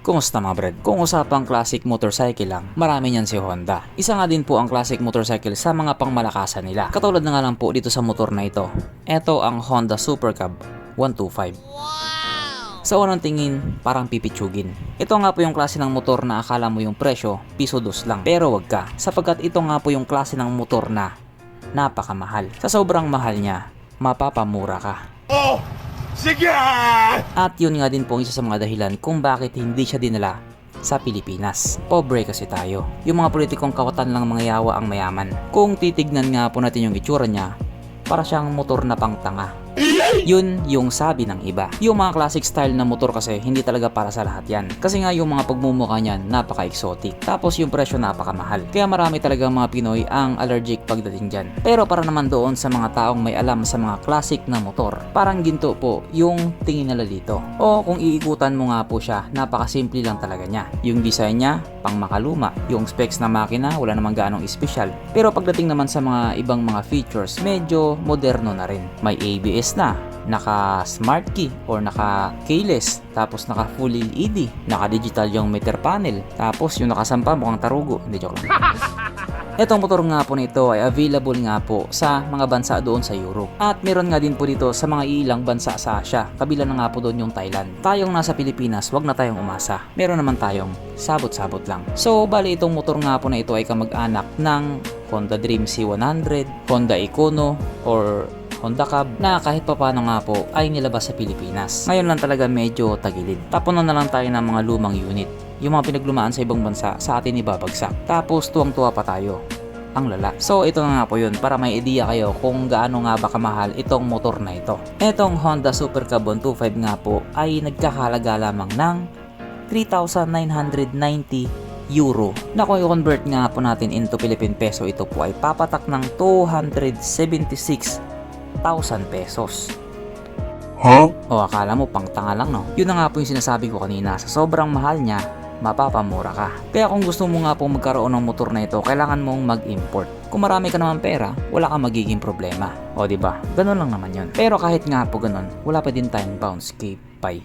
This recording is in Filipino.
Kumusta mga brad? Kung usapang classic motorcycle lang, marami niyan si Honda. Isa nga din po ang classic motorcycle sa mga pangmalakasan nila. Katulad na nga lang po dito sa motor na ito. Ito ang Honda Super Cub 125. Sa unang tingin, parang pipitsugin. Ito nga po yung klase ng motor na akala mo yung presyo, piso dos lang. Pero wag ka, sapagkat ito nga po yung klase ng motor na napakamahal. Sa sobrang mahal niya, mapapamura ka. Oh! Sige! At yun nga din po isa sa mga dahilan kung bakit hindi siya dinala sa Pilipinas. Pobre kasi tayo. Yung mga politikong kawatan lang mga yawa ang mayaman. Kung titignan nga po natin yung itsura niya, para siyang motor na pangtanga. Yun yung sabi ng iba. Yung mga classic style na motor kasi hindi talaga para sa lahat yan. Kasi nga yung mga pagmumukha niyan napaka-exotic. Tapos yung presyo napakamahal. Kaya marami talaga mga Pinoy ang allergic pagdating dyan. Pero para naman doon sa mga taong may alam sa mga classic na motor, parang ginto po yung tingin nila dito. O kung iikutan mo nga po siya, napakasimple lang talaga niya. Yung design niya, pang makaluma. Yung specs na makina, wala namang ganong espesyal. Pero pagdating naman sa mga ibang mga features, medyo moderno na rin. May ABS na, naka smart key or naka keyless, tapos naka full LED, naka digital yung meter panel, tapos yung nakasampa mukhang tarugo, hindi, joke lang. Etong motor nga po nito ay available nga po sa mga bansa doon sa Europe. At meron nga din po dito sa mga ilang bansa sa Asia. Kabila na nga po doon yung Thailand. Tayong nasa Pilipinas, wag na tayong umasa. Meron naman tayong sabot-sabot lang. So, bali itong motor nga po na ito ay kamag-anak ng Honda Dream C100, Honda Econo, or Honda Cub na kahit papano nga po ay nilabas sa Pilipinas. Ngayon lang talaga medyo tagilid. Tapunan na lang tayo ng mga lumang unit. Yung mga pinaglumaan sa ibang bansa sa atin ibabagsak. Tapos tuwang-tuwa pa tayo. Ang lala. So ito na nga po yun para may idea kayo kung gaano nga ba kamahal itong motor na ito. Itong Honda Super Cub 125 nga po ay nagkakahalaga lamang ng 3,990 euro. Na kung i-convert nga po natin into Philippine peso, ito po ay papatak ng 276,000 pesos. Huh? O akala mo pang tanga lang, no? Yun na nga po yung sinasabi ko kanina, sa sobrang mahal niya, mapapamura ka. Kaya kung gusto mo nga po magkaroon ng motor na ito, kailangan mong mag-import. Kung marami ka naman pera, wala kang magiging problema. O diba? Ganun lang naman yun. Pero kahit nga po ganun, wala pa din tayong bounce. Bye.